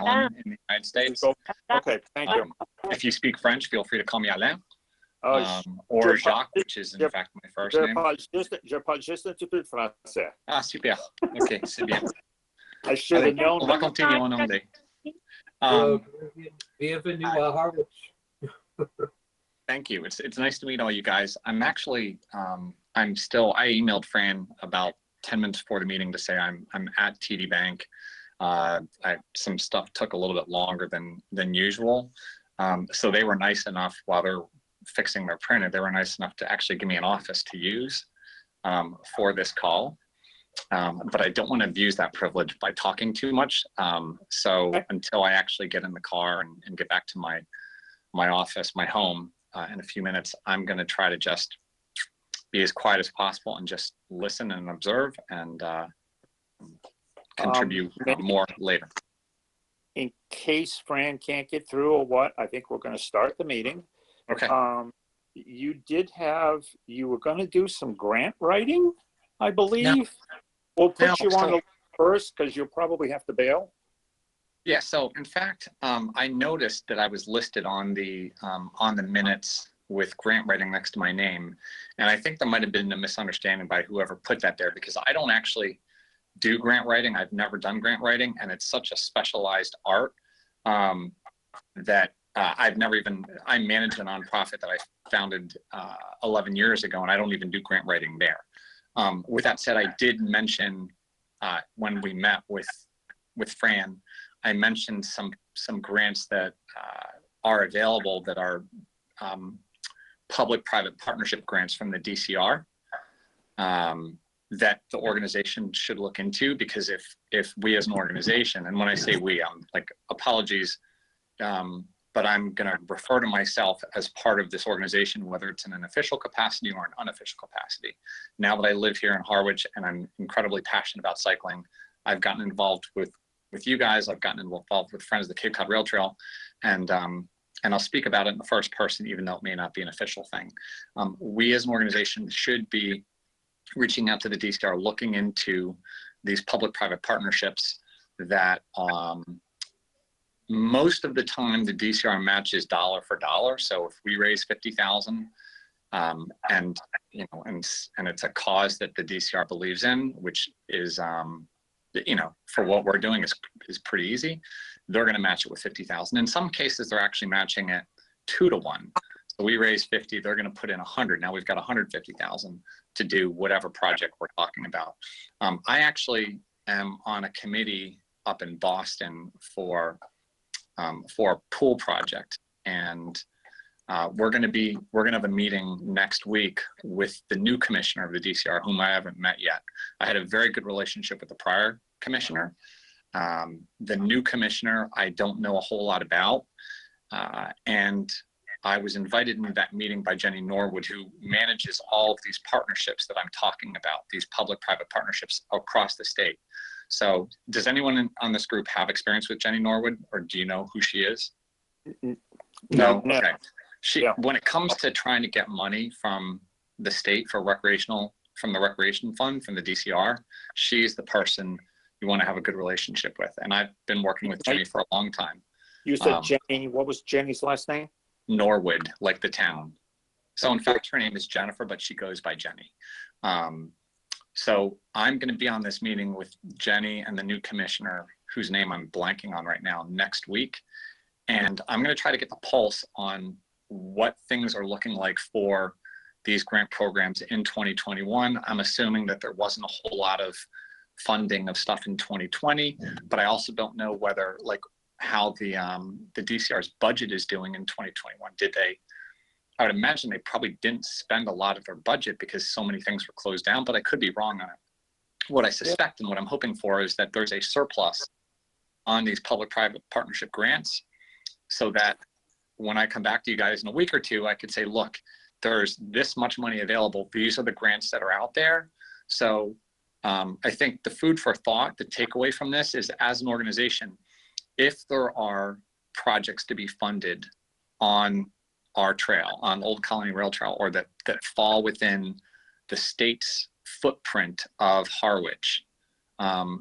Alan in the United States. Okay, thank you. If you speak French, feel free to call me Alain, je or Jacques, which is in fact my first name. Je parle juste un petit peu de français. Ah, super. Ok, c'est bien. I should have known. On va continuer en anglais. Bienvenue à Harwich. Thank you. It's nice to meet all you guys. I'm actually, I emailed Fran about 10 minutes before the meeting to say I'm at TD Bank. Some stuff took a little bit longer than usual. So they were nice enough, while they're fixing their printer, they were nice enough to actually give me an office to use for this call. But I don't want to abuse that privilege by talking too much. So until I actually get in the car and get back to my office, my home, in a few minutes, I'm going to try to just be as quiet as possible and just listen and observe and contribute more later. In case Fran can't get through or what, I think we're going to start the meeting. Okay. You were going to do some grant writing, I believe. No. We'll put you on the first because you'll probably have to bail. Yeah, so in fact, I noticed that I was listed on the minutes with grant writing next to my name. And I think there might have been a misunderstanding by whoever put that there, because I don't actually do grant writing. I've never done grant writing, and it's such a specialized art that I manage a nonprofit that I founded 11 years ago, and I don't even do grant writing there. With that said, I did mention when we met with Fran, I mentioned some grants that are available that are public-private partnership grants from the DCR that the organization should look into, because if we as an organization, and when I say we, I'm like, apologies, but I'm going to refer to myself as part of this organization, whether it's in an official capacity or an unofficial capacity. Now that I live here in Harwich and I'm incredibly passionate about cycling, I've gotten involved with you guys. I've gotten involved with Friends of the Cape Cod Rail Trail, and I'll speak about it in the first person, even though it may not be an official thing. We as an organization should be reaching out to the DCR, looking into these public-private partnerships that most of the time the DCR matches dollar for dollar. So if we raise 50,000, and it's a cause that the DCR believes in, which is for what we're doing is pretty easy, they're going to match it with 50,000. In some cases, they're actually matching it 2 to 1. So we raise 50, they're going to put in 100. Now we've got 150,000 to do whatever project we're talking about. I actually am on a committee up in Boston for a pool project, and we're going to have a meeting next week with the new commissioner of the DCR, whom I haven't met yet. I had a very good relationship with the prior commissioner. The new commissioner, I don't know a whole lot about, and I was invited into that meeting by Jenny Norwood, who manages all of these partnerships that I'm talking about, these public-private partnerships across the state. So does anyone on this group have experience with Jenny Norwood, or do you know who she is? No. Okay. When it comes to trying to get money from the state from the recreation fund, from the DCR, she's the person you want to have a good relationship with. And I've been working with Jenny for a long time. You said Jenny, what was Jenny's last name? Norwood, like the town. So in fact, her name is Jennifer, but she goes by Jenny. So I'm going to be on this meeting with Jenny and the new commissioner, whose name I'm blanking on right now, next week. And I'm going to try to get the pulse on what things are looking like for these grant programs in 2021. I'm assuming that there wasn't a whole lot of funding of stuff in 2020, but I also don't know whether, like, how the DCR's budget is doing in 2021. I would imagine they probably didn't spend a lot of their budget because so many things were closed down, but I could be wrong on it. What I suspect and what I'm hoping for is that there's a surplus on these public-private partnership grants, so that when I come back to you guys in a week or two, I could say, look, there's this much money available. These are the grants that are out there. So I think the food for thought, the takeaway from this is, as an organization, if there are projects to be funded on our trail, on Old Colony Rail Trail, or that fall within the state's footprint of Harwich,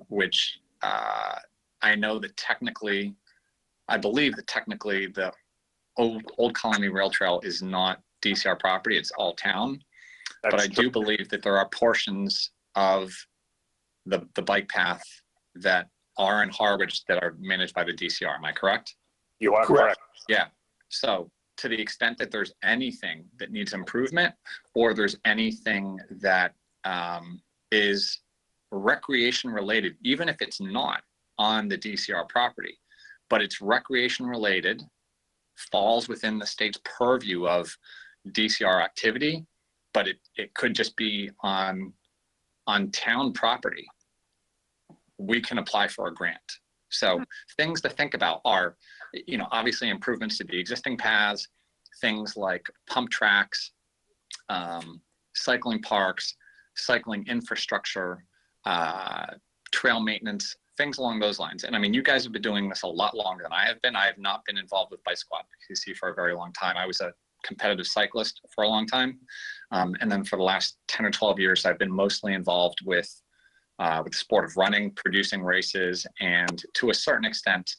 which I know that technically I believe that technically the Old Colony Rail Trail is not DCR property, it's all town. But I do believe that there are portions of the bike path that are in Harwich that are managed by the DCR. Am I correct? You are correct. Yeah. So to the extent that there's anything that needs improvement, or there's anything that is recreation related, even if it's not on the DCR property, but it's recreation related, falls within the state's purview of DCR activity, but it could just be on town property, we can apply for a grant. So things to think about are, obviously improvements to the existing paths, things like pump tracks, cycling parks, cycling infrastructure, trail maintenance, things along those lines. And I mean, you guys have been doing this a lot longer than I have been. I have not been involved with Bike Squad PC for a very long time. I was a competitive cyclist for a long time. And then for the last 10 or 12 years, I've been mostly involved with the sport of running, producing races, and to a certain extent,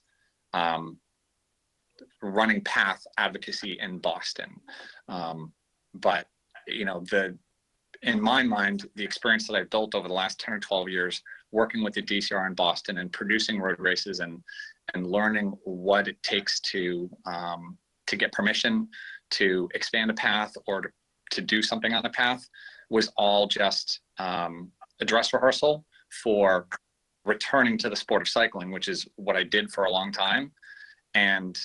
running path advocacy in Boston. But, in my mind, the experience that I've built over the last 10 or 12 years, working with the DCR in Boston and producing road races and learning what it takes to get permission to expand a path or to do something on the path, was all just a dress rehearsal for returning to the sport of cycling, which is what I did for a long time, and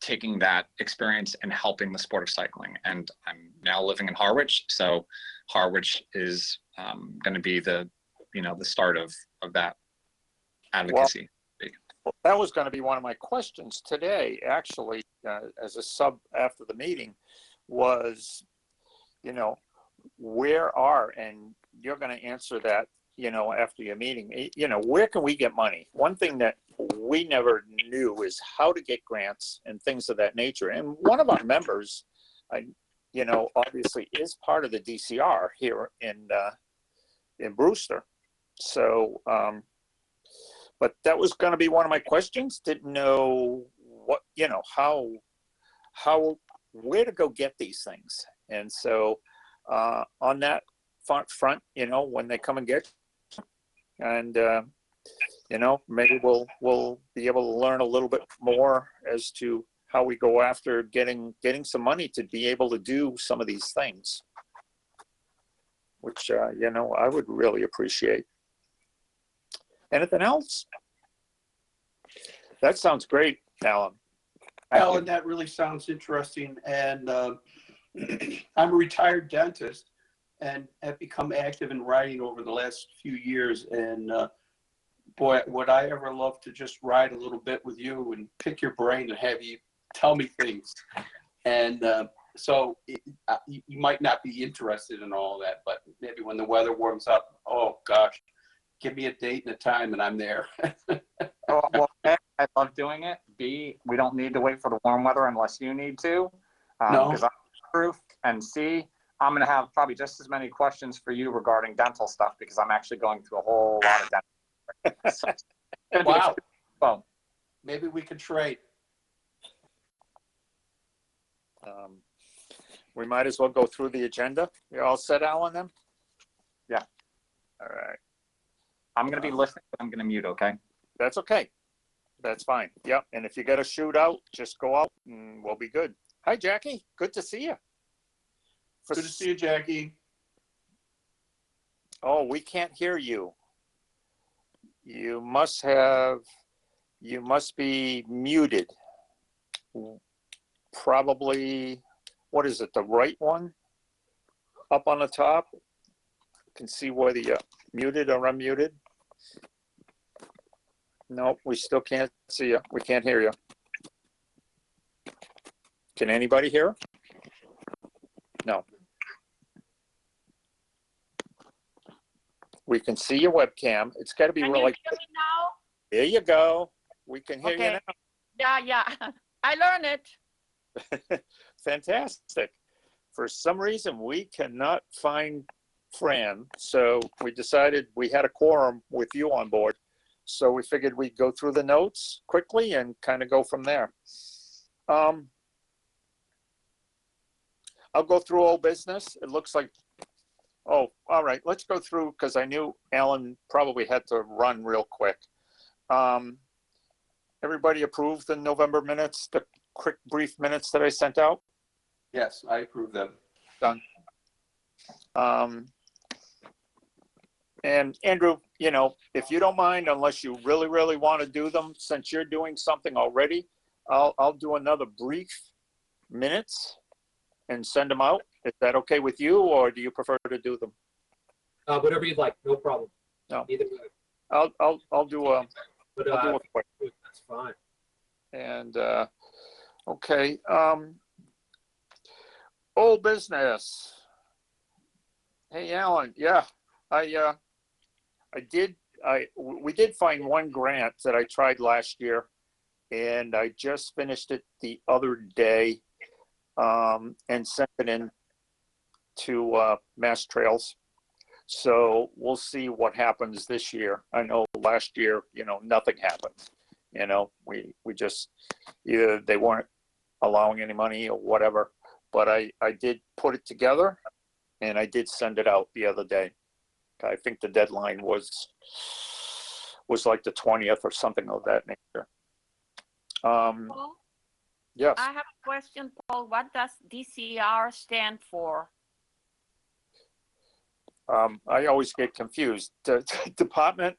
taking that experience and helping the sport of cycling. And I'm now living in Harwich, so Harwich is going to be the start of that advocacy. Well, that was going to be one of my questions today, actually, as a sub after the meeting, was, where are, and you're going to answer that, after your meeting, where can we get money? One thing that we never knew is how to get grants and things of that nature. And one of our members, obviously is part of the DCR here in Brewster. So, but that was going to be one of my questions. Didn't know what, where to go get these things. And so on that front, when they come and get, and maybe we'll be able to learn a little bit more as to how we go after getting some money to be able to do some of these things, which I would really appreciate. Anything else? That sounds great, Alan. Alan, that really sounds interesting. And I'm a retired dentist and have become active in riding over the last few years. And boy, would I ever love to just ride a little bit with you and pick your brain and have you tell me things. And so you might not be interested in all that, but maybe when the weather warms up, oh gosh, give me a date and a time and I'm there. Well, A, I love doing it. B, we don't need to wait for the warm weather unless you need to. No. Because I'm proof. And C, I'm going to have probably just as many questions for you regarding dental stuff because I'm actually going through a whole lot of dental. So, wow. Well, maybe we could trade. We might as well go through the agenda. You're all set, Alan, then? Yeah. All right. I'm going to be listening, but I'm going to mute, okay? That's okay. That's fine. Yep. And if you got to shoot out, just go out and we'll be good. Hi, Jackie. Good to see you. Good to see you, Jackie. Oh, we can't hear you. You must be muted. Probably, what is it, the right one? Up on the top? You can see whether you're muted or unmuted. No, we still can't see you. We can't hear you. Can anybody hear? No. We can see your webcam. It's got to be Can really. you hear me now? There you go. We can hear you now. Yeah. I learned it. Fantastic. For some reason, we cannot find Fran, so we decided we had a quorum with you on board. So we figured we'd go through the notes quickly and kind of go from there. I'll go through old business. It looks like, oh, all right, let's go through, because I knew Alan probably had to run real quick. Everybody approved the November minutes, the quick brief minutes that I sent out? Yes, I approve them. Done. And Andrew, you know, if you don't mind, unless you really, really want to do them, since you're doing something already, I'll do another brief minutes and send them out. Is that okay with you, or do you prefer to do them? Whatever you'd like, no problem. No. Either way. I'll do a, But I'll do a quick. that's fine. And okay, old business. Hey, Alan, yeah, we did find one grant that I tried last year, and I just finished it the other day, and sent it in to Mass Trails. So we'll see what happens this year. I know last year, you know, nothing happened. You know, we just, either they weren't allowing any money or whatever, but I did put it together, and I did send it out the other day. I think the deadline was like the 20th or something of that nature. Paul, Yes. I have a question, Paul. What does DCR stand for? I always get confused. Department.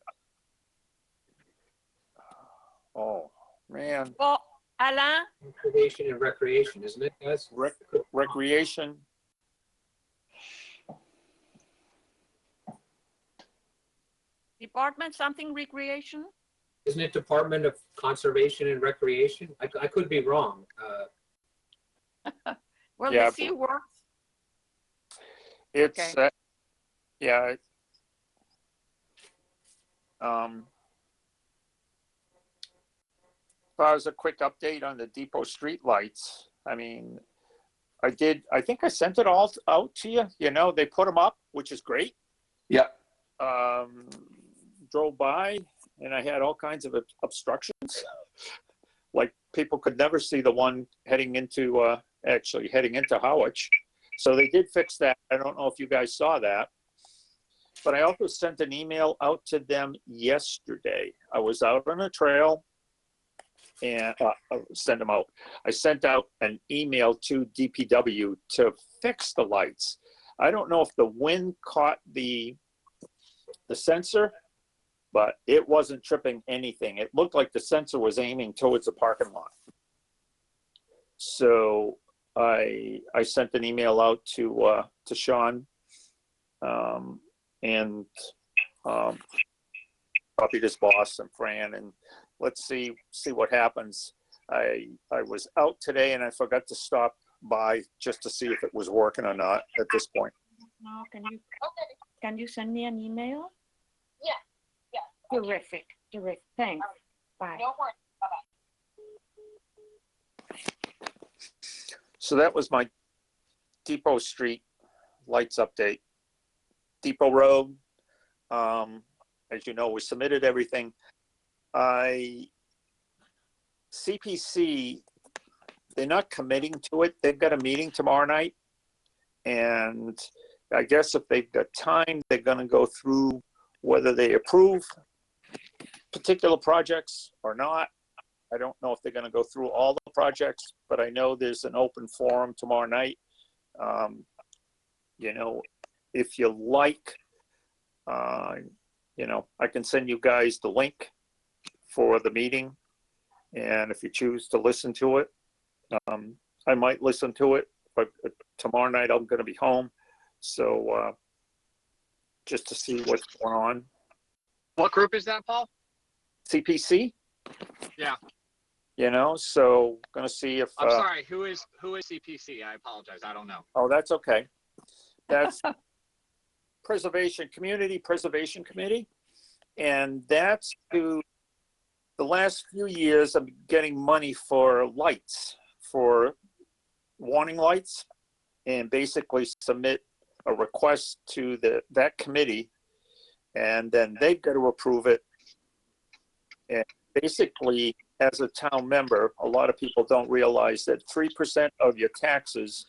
Oh, man. Well, Alain, Conservation and recreation, isn't it, guys? Recreation. Department something recreation? Isn't it Department of Conservation and Recreation? I could be wrong. Well, Yeah, the C works. It's, Okay. yeah. As far as a quick update on the depot street lights, I mean, I think I sent it all out to you. You know, they put them up, which is great. Yeah. Drove by and I had all kinds of obstructions. Like people could never see the one heading into, actually heading into Harwich. So they did fix that. I don't know if you guys saw that. But I also sent an email out to them yesterday. I was out on a trail and send them out. I sent out an email to DPW to fix the lights. I don't know if the wind caught the sensor, but it wasn't tripping anything. It looked like the sensor was aiming towards the parking lot. So I sent an email out to Sean, and copied his boss and Fran, and let's see what happens. I was out today and I forgot to stop by just to see if it was working or not at this point. No, can you send me an email? Yeah. Terrific. Thanks. Bye. No worries. Bye-bye. So that was my Depot Street lights update. Depot Road, as you know, we submitted everything. CPC, they're not committing to it. They've got a meeting tomorrow night. And I guess if they've got time, they're going to go through whether they approve particular projects or not. I don't know if they're going to go through all the projects, but I know there's an open forum tomorrow night. You know, if you like, you know, I can send you guys the link for the meeting. And if you choose to listen to it, I might listen to it, but tomorrow night I'm going to be home. So just to see what's going on. What group is that, Paul? CPC? Yeah. You know, so going to see if... I'm sorry, who is CPC? I apologize, I don't know. Oh, that's okay. That's Community Preservation Committee. And that's to, the last few years, I'm getting money for lights, for warning lights, and basically submit a request to that committee, and then they've got to approve it. And basically, as a town member, a lot of people don't realize that 3% of your taxes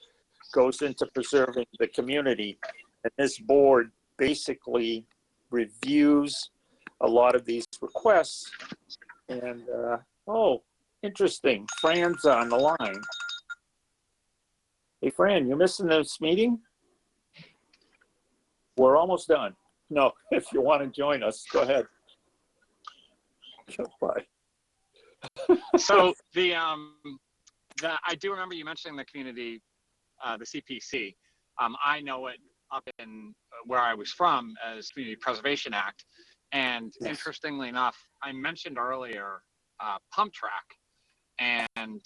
goes into preserving the community. And this board basically reviews a lot of these requests. And, oh, interesting. Fran's on the line. Hey, Fran, you missing this meeting? We're almost done. No, if you want to join us, go ahead. Bye. So I do remember you mentioning the community, the CPC. I know it up in where I was from as Community Preservation Act. And interestingly enough, I mentioned earlier pump track and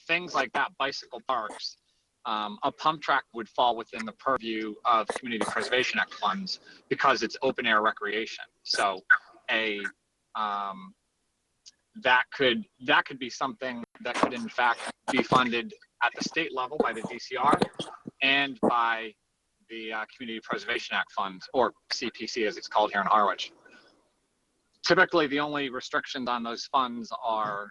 things like that, bicycle parks. A pump track would fall within the purview of Community Preservation Act funds because it's open air recreation. So that could be something that could in fact be funded at the state level by the DCR and by the Community Preservation Act funds, or CPC as it's called here in Harwich. Typically, the only restrictions on those funds are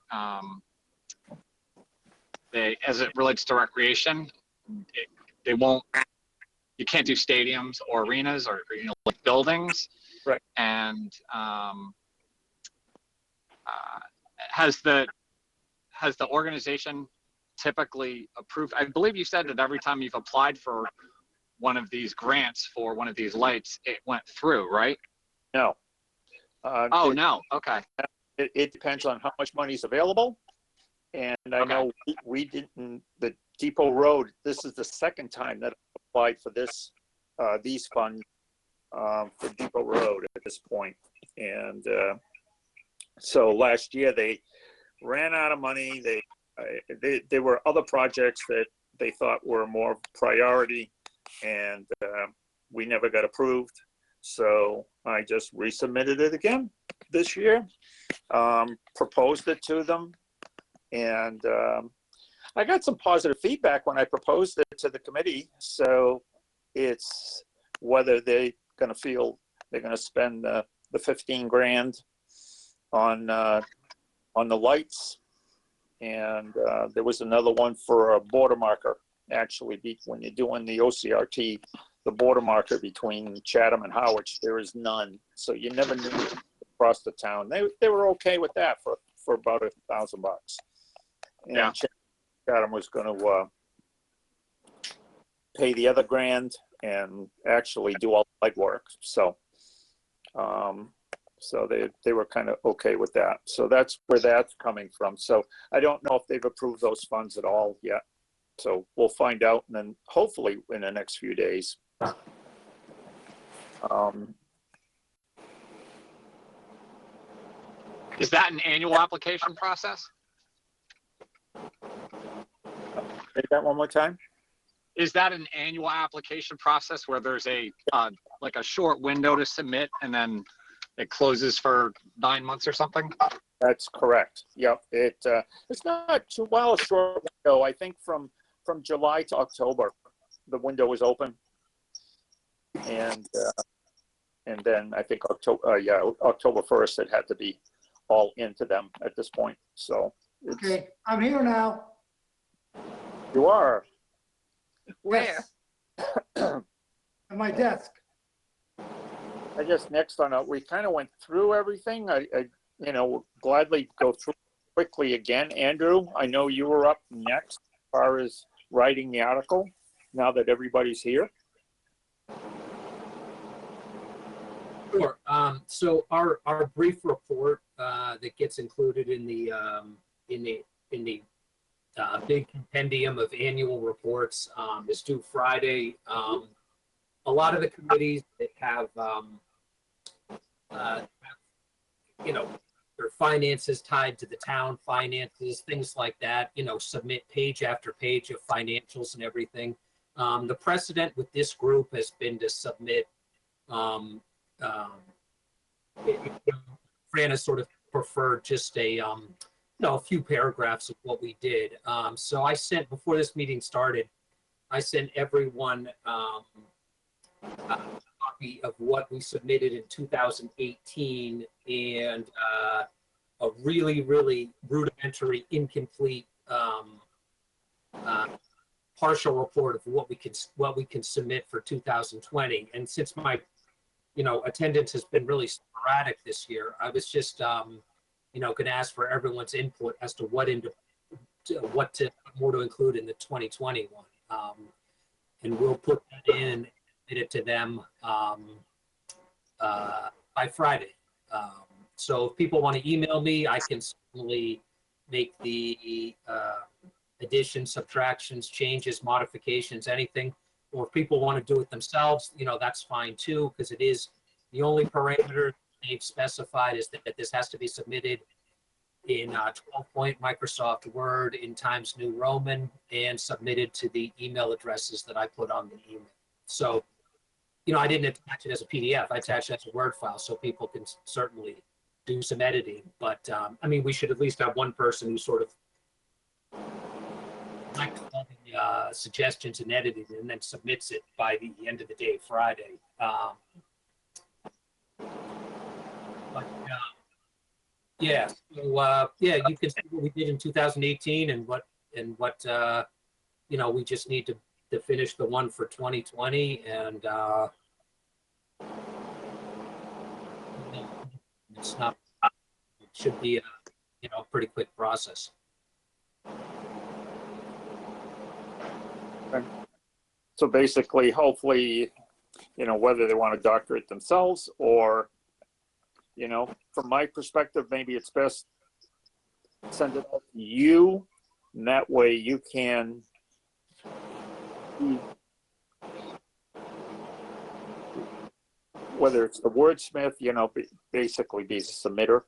as it relates to recreation, they won't. You can't do stadiums or arenas or like buildings. Right. And has the organization typically approved? I believe you said that every time you've applied for one of these grants for one of these lights, it went through, right? No. No. Okay. It depends on how much money is available. And I Okay. know we didn't, the Depot Road, this is the second time that I applied for these funds for Depot Road at this point. And so last year they ran out of money. There were other projects that they thought were more priority, and we never got approved. So I just resubmitted it again this year, proposed it to them. And I got some positive feedback when I proposed it to the committee. So it's whether they're going to feel they're going to spend the 15 grand on the lights. And there was another one for a border marker. Actually, when you're doing the OCRT, the border marker between Chatham and Harwich, there is none. So you never knew across the town. They were okay with that for about $1,000. And yeah. Chatham was going to pay the other grand and actually do all the legwork. So, so they were kind of okay with that. So that's where that's coming from. So I don't know if they've approved those funds at all yet. So we'll find out, and then hopefully in the next few days. Is that an annual application process? Say that one more time. Is that an annual application process where there's like a short window to submit and then it closes for 9 months or something? That's correct. Yep. It's not too well a short window. I think from July to October, the window was open, and then I think October 1st it had to be all into them at this point. So Okay, I'm here now. You are. Where? At my desk. I guess next on we kind of went through everything. I gladly go through quickly again. Andrew, I know you were up next as far as writing the article now that everybody's here. Sure. So our brief report that gets included in the big compendium of annual reports is due Friday. A lot of the committees that have their finances tied to the town finances, things like that, submit page after page of financials and everything. The precedent with this group has been to submit, Fran has sort of preferred just a few paragraphs of what we did. So I sent, before this meeting started, I sent everyone a copy of what we submitted in 2018 and a really, really rudimentary, incomplete, partial report of what we can submit for 2020. And since my, attendance has been really sporadic this year, I was just, going to ask for everyone's input as to what more to include in the 2021. And we'll put that in and get it to them by Friday. So if people want to email me, I can certainly make the additions, subtractions, changes, modifications, anything. Or if people want to do it themselves, that's fine too, because it is the only parameter they've specified is that this has to be submitted in 12-point Microsoft Word in Times New Roman and submitted to the email addresses that I put on the email. So, I didn't attach it as a PDF. I attached it as a Word file so people can certainly do some editing. But, we should at least have one person who sort of collects all the suggestions and editing and then submits it by the end of the day, Friday. Yeah, so, you can see what we did in 2018 and what we just need to finish the one for 2020, and it should be a pretty quick process. So basically, hopefully, whether they want to doctor it themselves or, from my perspective, maybe it's best send it out to you, and that way you can whether it's the wordsmith, basically be a submitter,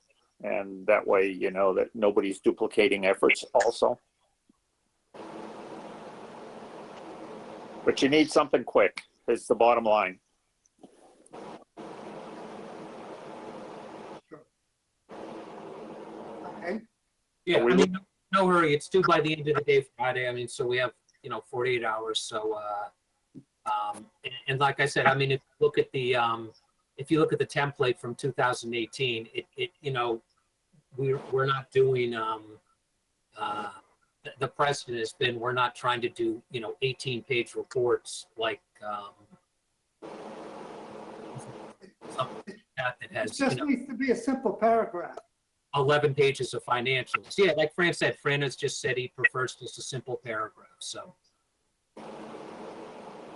and that way that nobody's duplicating efforts also. But you need something quick, is the bottom line. Okay. Yeah, no hurry. It's due by the end of the day Friday. So we have 48 hours. So and like I said, if you look at the template from 2018, we're not doing the precedent has been we're not trying to do 18-page reports like something like that has It just needs to be a simple paragraph. 11 pages of financials. Yeah, like Fran said, Fran has just said he prefers just a simple paragraph. So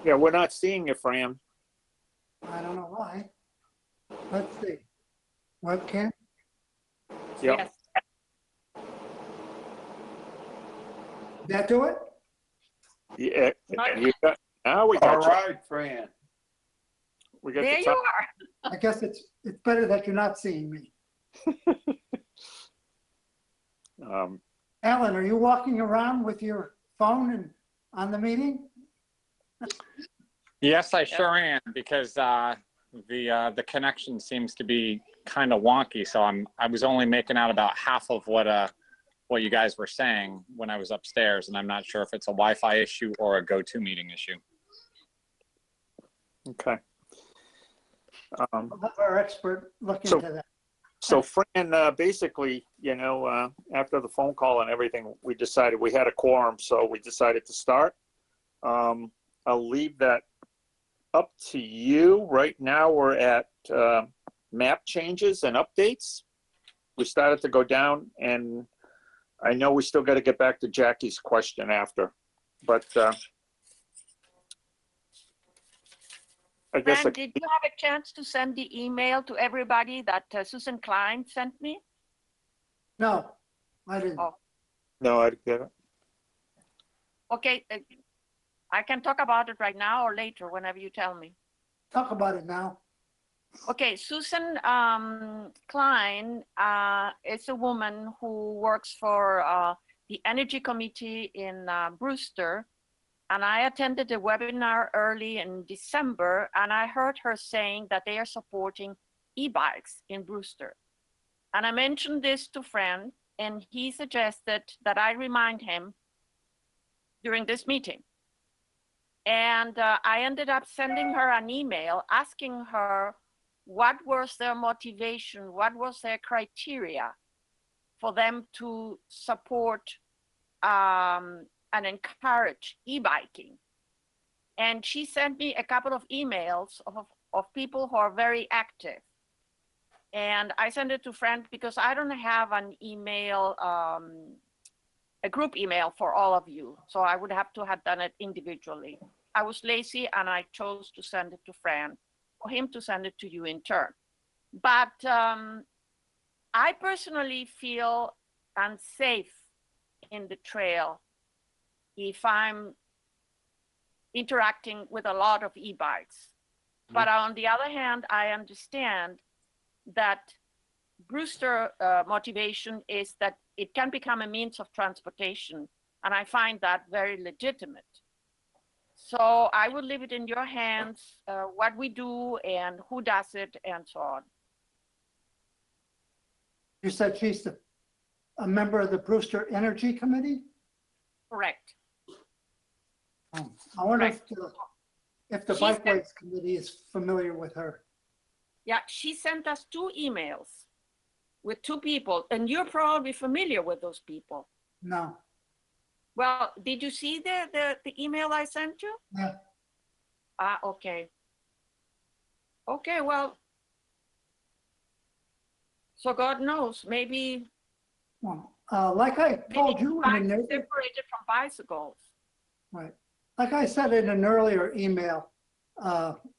yeah, we're not seeing you, Fran. I don't know why. Let's see. Webcam? Yep. Yes. Did that do it? Yeah, Not now we All got you. right, Fran. We got There the you top. are. I guess it's better that you're not seeing me. Alan, are you walking around with your phone and on the meeting? Yes, I sure am, because the connection seems to be kind of wonky. So I was only making out about half of what you guys were saying when I was upstairs, and I'm not sure if it's a Wi-Fi issue or a GoToMeeting issue. Okay. We'll have our expert look into that. So Fran, basically, after the phone call and everything, we decided we had a quorum, so we decided to start. I'll leave that up to you. Right now, we're at map changes and updates. We started to go down, and I know we still got to get back to Jackie's question after, but I guess. Fran, did you have a chance to send the email to everybody that Susan Klein sent me? No, I didn't. Oh. No, I get it. Okay, I can talk about it right now or later, whenever you tell me. Talk about it now. Okay, Susan Klein is a woman who works for the Energy Committee in Brewster. And I attended a webinar early in December, and I heard her saying that they are supporting e-bikes in Brewster. And I mentioned this to Fran, and he suggested that I remind him during this meeting. And I ended up sending her an email asking her what was their motivation, what was their criteria for them to support and encourage e-biking. And she sent me a couple of emails of people who are very active. And I sent it to Fran because I don't have an email, a group email for all of you. So I would have to have done it individually. I was lazy and I chose to send it to Fran for him to send it to you in turn. But I personally feel unsafe in the trail if I'm interacting with a lot of e-bikes. But on the other hand, I understand that Brewster motivation is that it can become a means of transportation. And I find that very legitimate. So I would leave it in your hands, what we do and who does it and so on. You said she's a member of the Brewster Energy Committee? Correct. I wonder Right. if the She said- Bikeways Committee is familiar with her. Yeah, she sent us 2 emails with 2 people, and you're probably familiar with those people. No. Well, did you see the email I sent you? Yeah. Okay. Okay, well, so God knows, maybe Well, like I told you in bikes an, separated from bicycles. right. Like I said in an earlier email,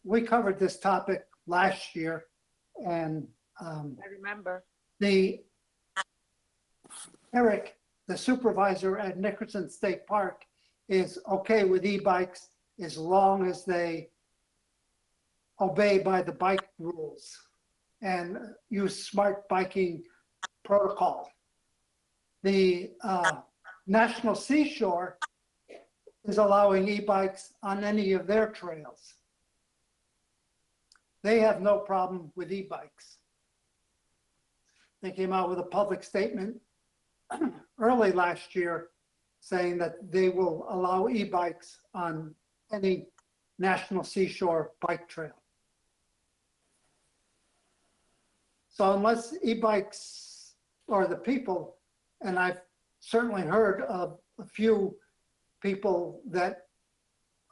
we covered this topic last year, and I remember. Eric, the supervisor at Nickerson State Park, is okay with e-bikes as long as they obey by the bike rules and use smart biking protocol. The National Seashore is allowing e-bikes on any of their trails. They have no problem with e-bikes. They came out with a public statement early last year saying that they will allow e-bikes on any National Seashore bike trail. So unless e-bikes or the people, and I've certainly heard of a few people that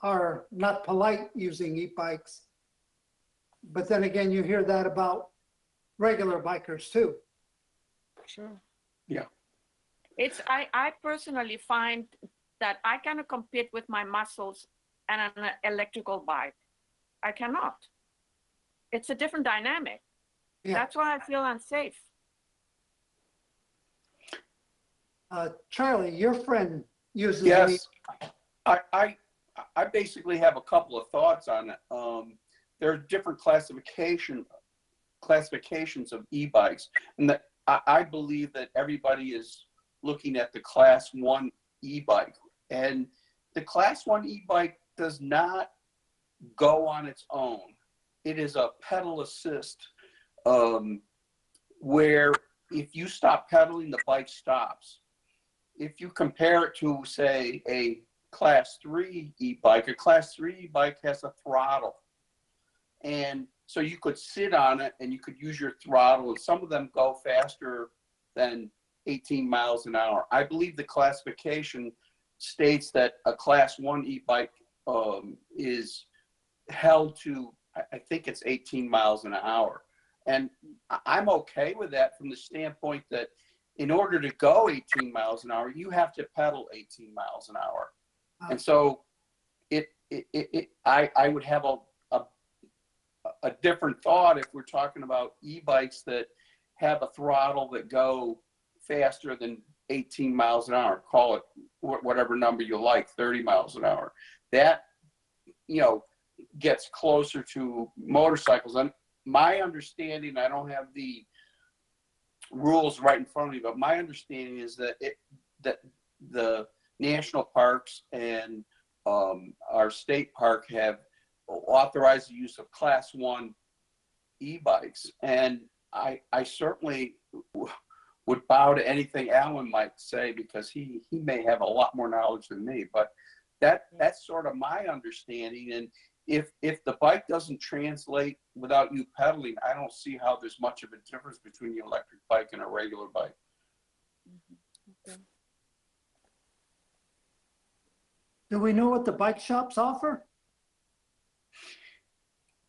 are not polite using e-bikes, but then again, you hear that about regular bikers too. Sure. Yeah. I personally find that I cannot compete with my muscles and an electrical bike. I cannot. It's a different dynamic. Yeah. That's why I feel unsafe. Charlie, your friend uses Yes, I basically have a couple of thoughts on it. There are different classifications of e-bikes, and that I believe that everybody is looking at the Class 1 e-bike, and the Class 1 e-bike does not go on its own. It is a pedal assist, where if you stop pedaling, the bike stops. If you compare it to, say, a Class 3 e-bike, a Class 3 e-bike has a throttle. And so you could sit on it and you could use your throttle, and some of them go faster than 18 miles an hour. I believe the classification states that a Class 1 e-bike is held to, I think it's 18 miles an hour. And I'm okay with that from the standpoint that in order to go 18 miles an hour, you have to pedal 18 miles an hour. And so I would have a different thought if we're talking about e-bikes that have a throttle that go faster than 18 miles an hour, call it whatever number you like, 30 miles an hour. That, gets closer to motorcycles. And my understanding, I don't have the rules right in front of me, but my understanding is that the national parks and our state park have authorized the use of Class 1 e-bikes. And I certainly would bow to anything Alan might say, because he may have a lot more knowledge than me, but that's sort of my understanding. And if the bike doesn't translate without you pedaling, I don't see how there's much of a difference between the electric bike and a regular bike. Do we know what the bike shops offer?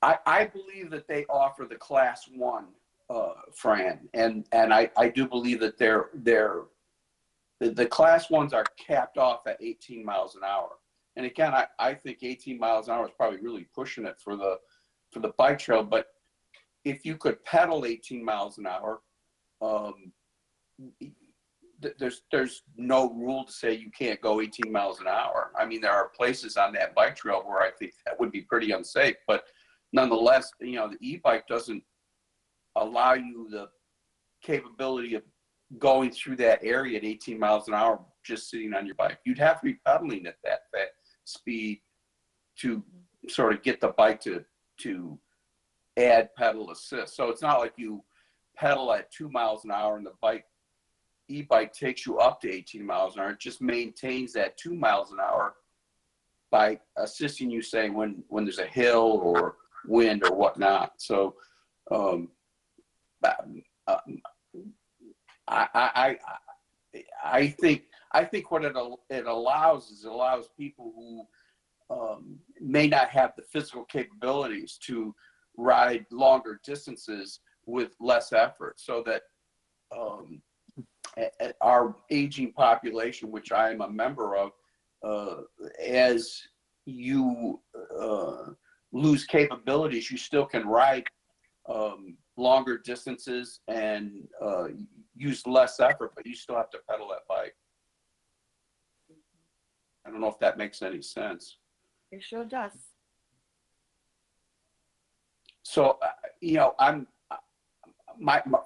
I believe that they offer the class 1, Fran, and I do believe that the class 1s are capped off at 18 miles an hour. And again, I think 18 miles an hour is probably really pushing it for the bike trail. But if you could pedal 18 miles an hour, there's no rule to say you can't go 18 miles an hour. I mean, there are places on that bike trail where I think that would be pretty unsafe, but nonetheless, you know, the e-bike doesn't allow you the capability of going through that area at 18 miles an hour just sitting on your bike. You'd have to be pedaling at that speed to sort of get the bike to add pedal assist. So it's not like you pedal at 2 miles an hour and the e-bike takes you up to 18 miles an hour. It just maintains that 2 miles an hour by assisting you, say, when there's a hill or wind or whatnot. So I think what it allows people who may not have the physical capabilities to ride longer distances with less effort, so that our aging population, which I am a member of, as you lose capabilities, you still can ride longer distances and use less effort, but you still have to pedal that bike. I don't know if that makes any sense. It sure does. So, you know,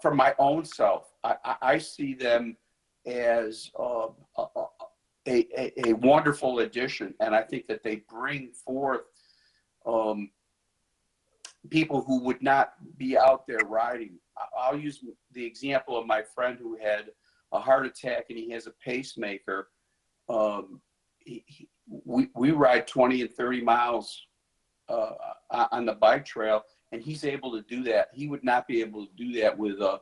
for my own self, I see them as a wonderful addition, and I think that they bring forth people who would not be out there riding. I'll use the example of my friend who had a heart attack and he has a pacemaker. We ride 20 and 30 miles on the bike trail, and he's able to do that. He would not be able to do that with a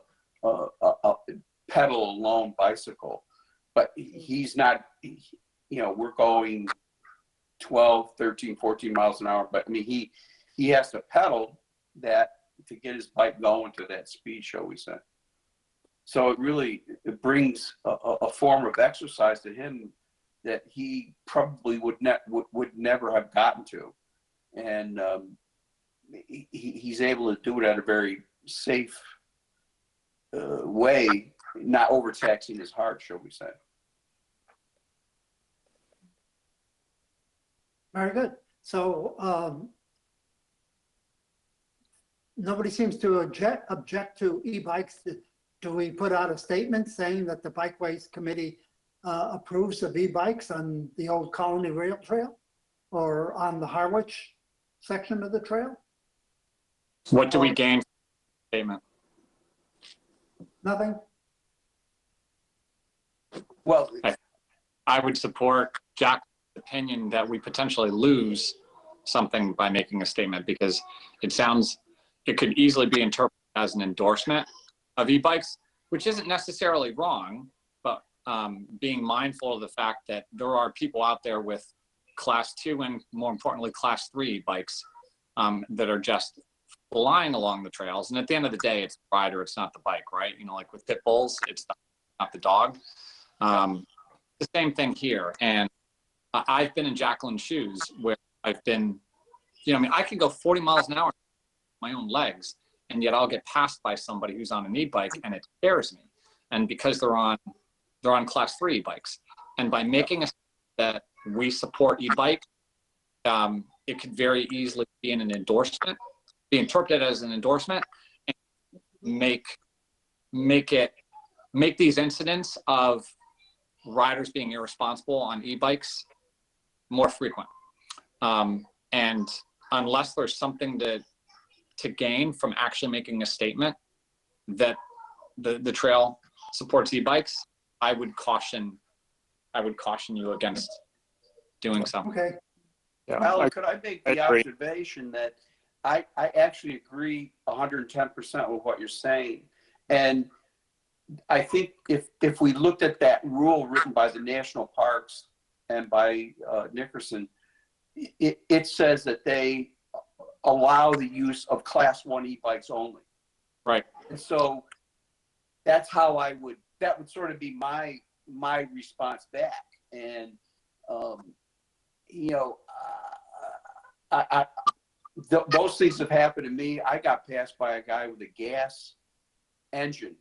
pedal alone bicycle. But he's not, you know, we're going 12, 13, 14 miles an hour. But I mean, he has to pedal that to get his bike going to that speed, shall we say. So it brings a form of exercise to him that he probably would never have gotten to. And he's able to do it at a very safe way, not overtaxing his heart, shall we say. Very good. So nobody seems to object to e-bikes. Do we put out a statement saying that the Bikeways Committee approves of e-bikes on the old Colony Rail Trail or on the Harwich section of the trail? What do we gain from the statement? Nothing? Well, I would support Jack's opinion that we potentially lose something by making a statement, because it could easily be interpreted as an endorsement of e-bikes, which isn't necessarily wrong, but being mindful of the fact that there are people out there with class 2 and more importantly class 3 bikes that are just flying along the trails. And at the end of the day, it's the rider, it's not the bike, right? You know, like with pit bulls, it's not the dog. The same thing here. And I've been in Jacqueline's shoes where I've been, you know, I mean, I can go 40 miles an hour with my own legs, and yet I'll get passed by somebody who's on an e-bike, and it scares me. And because they're on class 3 bikes. And by making a that we support e-bike, it could very easily be an endorsement, be interpreted as an endorsement, and make these incidents of riders being irresponsible on e-bikes more frequent. And unless there's something to gain from actually making a statement that the trail supports e-bikes, I would caution you against doing so. Okay. Yeah, Alan, could I make the agree. observation that I actually agree 110% with what you're saying. And I think if we looked at that rule written by the national parks and by Nickerson, it says that they allow the use of Class 1 e-bikes only. Right. And so that's how that would sort of be my response back. And, you know, those things have happened to me. I got passed by a guy with a gas engine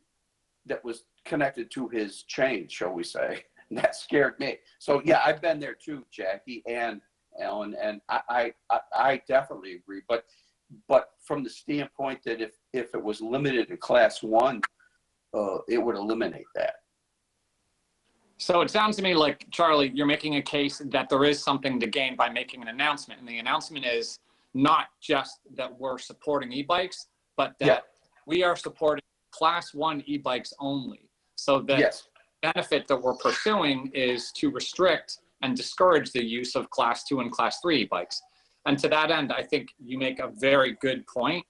that was connected to his chain, shall we say. And that scared me. So yeah, I've been there too, Jackie and Alan, and I definitely agree. But from the standpoint that if it was limited to Class 1, it would eliminate that. So it sounds to me like, Charlie, you're making a case that there is something to gain by making an announcement. And the announcement is not just that we're supporting e-bikes, but that we are supporting Class 1 e-bikes only. So the benefit that we're pursuing is to restrict and discourage the use of Class 2 and Class 3 e-bikes. And to that end, I think you make a very good point.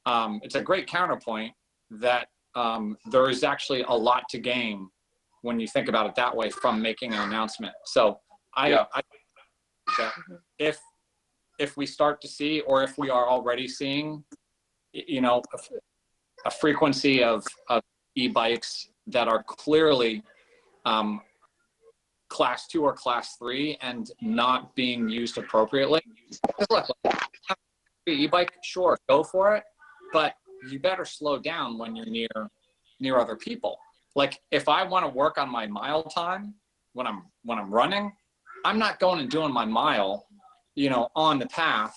It's a great counterpoint that there is actually a lot to gain when you think about it that way from making an announcement. So I think if we start to see, or if we are already seeing, you know, a frequency of e-bikes that are clearly Class 2 or Class 3 and not being used appropriately. Look, e-bike, sure, go for it, but you better slow down when you're near other people. Like if I want to work on my mile time when I'm running, I'm not going and doing my mile, you know, on the path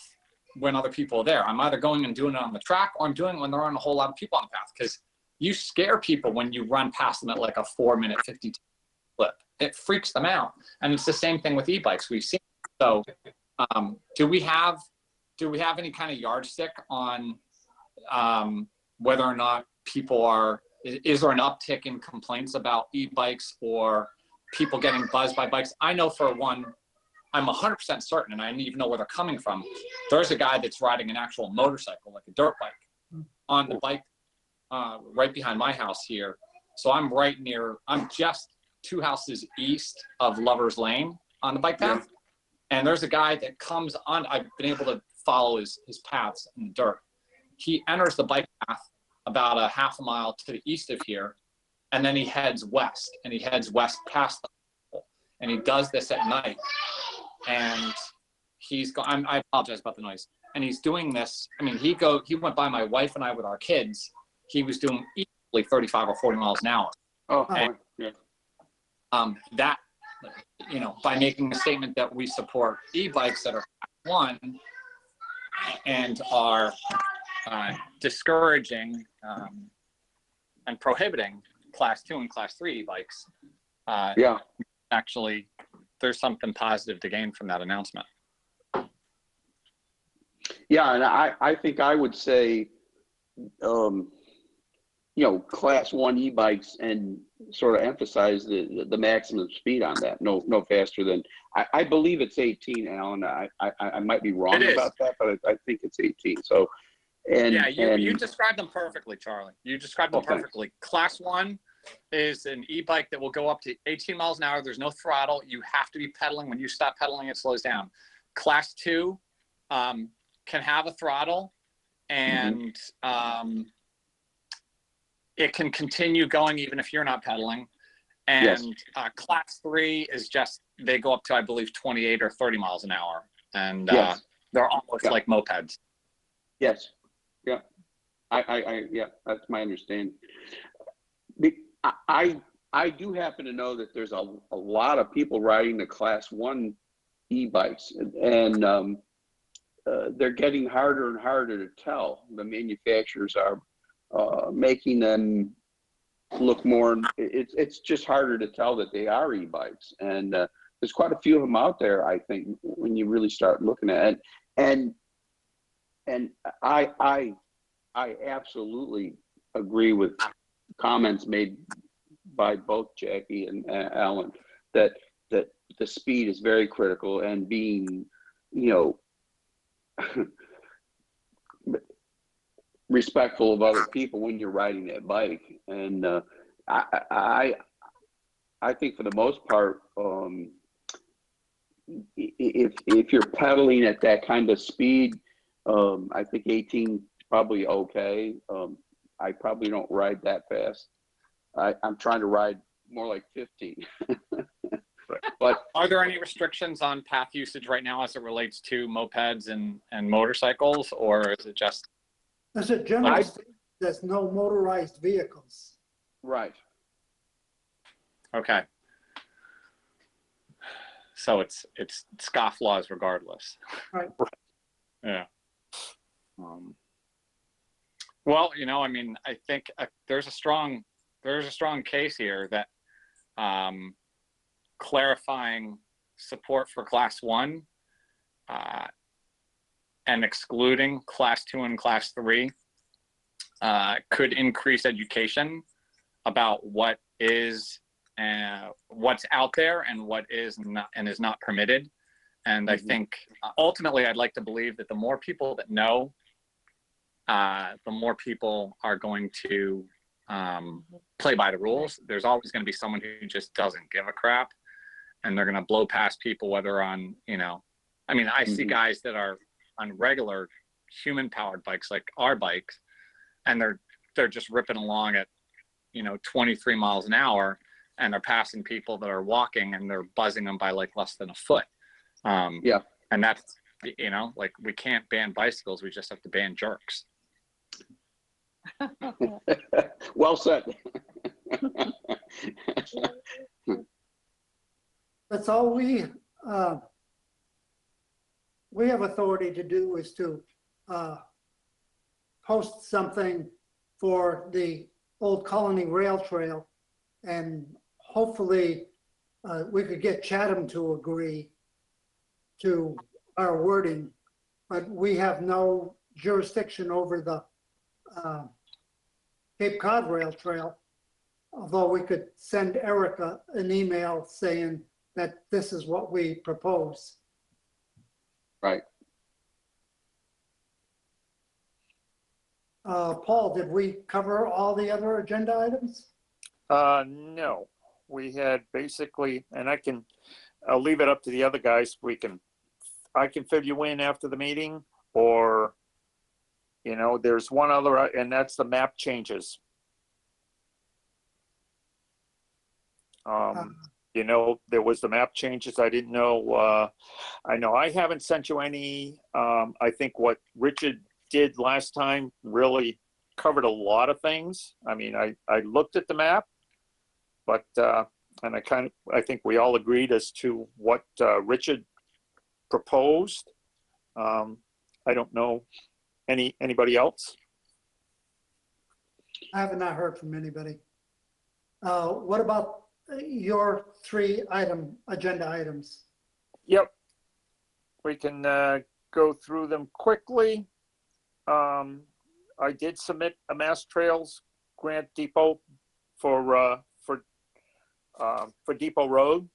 when other people are there. I'm either going and doing it on the track, or I'm doing it when there aren't a whole lot of people on the path, because you scare people when you run past them at like a 4-minute 52 clip. It freaks them out. And it's the same thing with e-bikes we've seen. So do we have any kind of yardstick on whether or not people are, is there an uptick in complaints about e-bikes or people getting buzzed by bikes? I know for one, I'm 100% certain, and I don't even know where they're coming from. There's a guy that's riding an actual motorcycle, like a dirt bike, on the bike right behind my house here. So I'm just 2 houses east of Lover's Lane on the bike path. And there's a guy that comes on, I've been able to follow his paths in the dirt. He enters the bike path about a half a mile to the east of here, and then he heads west, past the hospital, and he does this at night. And I apologize about the noise. And he's doing this. I mean, he went by my wife and I with our kids. He was doing easily 35 or 40 miles an hour. Oh, and, yeah. That, you know, by making a statement that we support e-bikes that are Class 1 and are discouraging and prohibiting Class 2 and Class 3 e-bikes. Actually, there's something positive to gain from that announcement. Yeah, and I think I would say, you know, Class 1 e-bikes, and sort of emphasize the maximum speed on that. No faster than, I believe it's 18, Alan. I might be wrong about that, but I think it's 18. So, you described them perfectly, Charlie. You described them perfectly. Thanks. Class 1 is an e-bike that will go up to 18 miles an hour. There's no throttle. You have to be pedaling. When you stop pedaling, it slows down. Class 2 can have a throttle, and it can continue going even if you're not pedaling. And Class 3 is just, they go up to, I believe, 28 or 30 miles an hour. And they're almost like mopeds. Yes. Yeah. Yeah, that's my understanding. I do happen to know that there's a lot of people riding the Class 1 e-bikes, and they're getting harder and harder to tell. The manufacturers are making them look more, it's just harder to tell that they are e-bikes. And there's quite a few of them out there, I think, when you really start looking at it. And I absolutely agree with comments made by both Jackie and Alan that the speed is very critical, and being, you know, respectful of other people when you're riding that bike. And I think for the most part, if you're pedaling at that kind of speed, I think 18 is probably okay. I probably don't ride that fast. I'm trying to ride more like 15. But are there any restrictions on path usage right now as it relates to mopeds and motorcycles, or is it just? There's a general state, there's no motorized vehicles. right. Okay. So it's scofflaws regardless. Right. Yeah. Well, you know, I mean, I think there's a strong case here that clarifying support for class 1 and excluding class 2 and class 3 could increase education about what is what's out there and what is not permitted. And I think ultimately I'd like to believe that the more people that know, the more people are going to play by the rules. There's always going to be someone who just doesn't give a crap, and they're going to blow past people, whether on, you know, I mean, I see guys that are on regular human powered bikes like our bikes, and they're just ripping along at, you know, 23 miles an hour, and they're passing people that are walking, and they're buzzing them by like less than a foot. Yeah. And that's, you know, like, we can't ban bicycles, we just have to ban jerks. Well said. That's all we have authority to do, is to post something for the Old Colony Rail Trail, and hopefully we could get Chatham to agree to our wording, but we have no jurisdiction over the Cape Cod Rail Trail, although we could send Erica an email saying that this is what we propose. Right. Paul, did we cover all the other agenda items? No, we had basically, and I'll leave it up to the other guys. I can fill you in after the meeting, or, you know, there's one other, and that's the map changes. You know, there was the map changes. I didn't know, I know I haven't sent you any. I think what Richard did last time really covered a lot of things. I mean, I looked at the map, but, and I think we all agreed as to what Richard proposed. I don't know anybody else. I have not heard from anybody. What about your 3 agenda items? Yep. We can go through them quickly. I did submit a Mass Trails Grant Depot for Depot Road.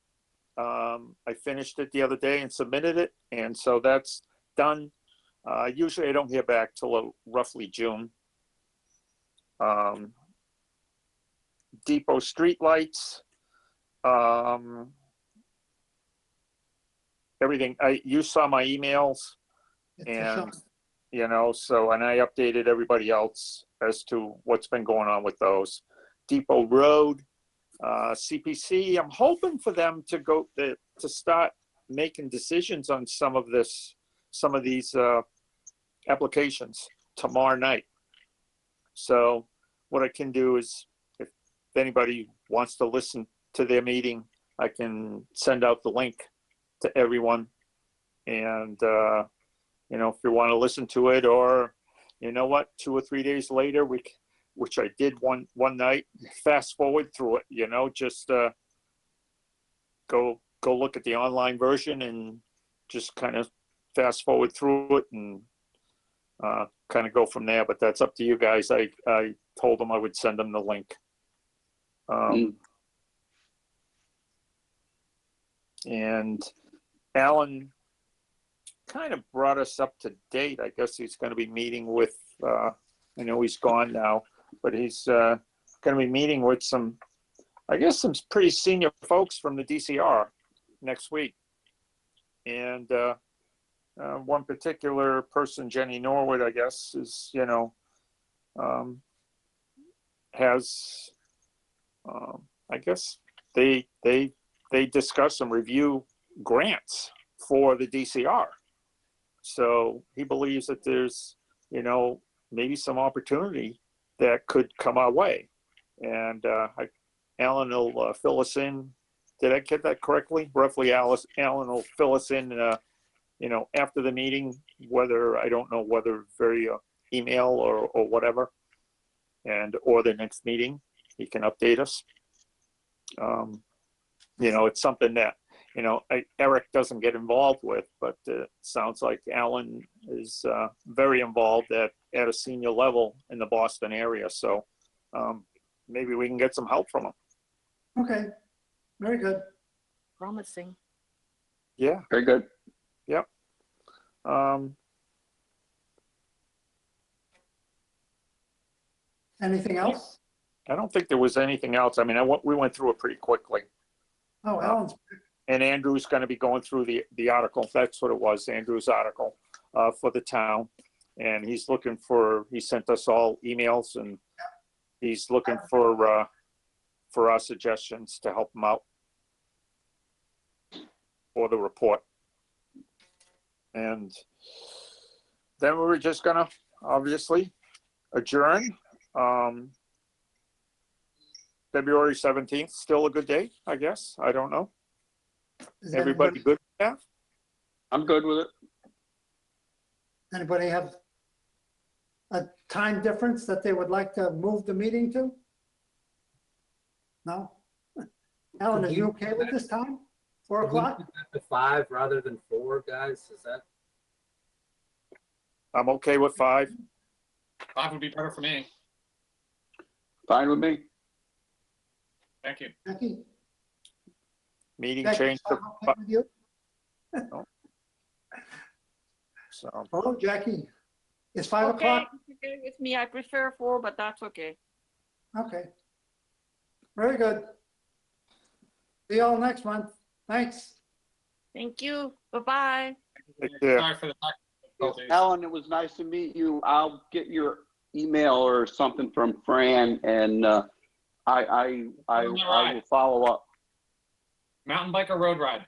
I finished it the other day and submitted it, and so that's done. Usually I don't hear back till roughly June. Depot streetlights, everything. You saw my emails, and you know, so, and I updated everybody else as to what's been going on with those. Depot Road, CPC, I'm hoping for them to start making decisions on some of these applications tomorrow night. So what I can do is, if anybody wants to listen to their meeting, I can send out the link to everyone. And, you know, if you want to listen to it, or, you know what, 2 or 3 days later, which I did one night, fast forward through it, you know, just go look at the online version and just kind of fast forward through it and kind of go from there. But that's up to you guys. I told them I would send them the link. And Alan kind of brought us up to date. I guess he's going to be meeting with, I know he's gone now, but he's going to be meeting with some, I guess, some pretty senior folks from the DCR next week. And one particular person, Jenny Norwood, I guess, is, you know, has, I guess they discuss and review grants for the DCR. So he believes that there's, you know, maybe some opportunity that could come our way. And Alan will fill us in. Did I get that correctly? Roughly, Alan will fill us in, you know, after the meeting, whether, I don't know whether via email or whatever, and or the next meeting, he can update us. You know, it's something that, you know, Eric doesn't get involved with, but it sounds like Alan is very involved at a senior level in the Boston area. So maybe we can get some help from him. Okay, very good. Promising. Yeah. Very good. Yep. Anything else? I don't think there was anything else. I mean, we went through it pretty quickly. Oh, Alan's, And Andrew's going to be going through the article. That's what it was, Andrew's article for the town. And he's looking for, he sent us all emails, and he's looking for our suggestions to help him out for the report. And then we were just going to obviously adjourn. February 17th, still a good date, I guess. I don't know. is Everybody good with that? I'm good with it. Anybody have a time difference that they would like to move the meeting to? No? Alan, are you okay with this time? 4 Can we o'clock? move that to 5 rather than 4, guys? Is that? I'm okay with 5. 5 would be better for me. Fine with me. Thank you. Jackie? Meeting Jackie, changed to okay with you? so. Hello, Jackie. Is 5 Okay, o'clock? it's okay with me. I prefer 4, but that's okay. Okay. Very good. See you all next month. Thanks. Thank you. Bye-bye. Take care. Sorry for the difficulties. Alan, it was nice to meet you. I'll get your email or something from Fran, and I will follow up. Mountain bike or road ride?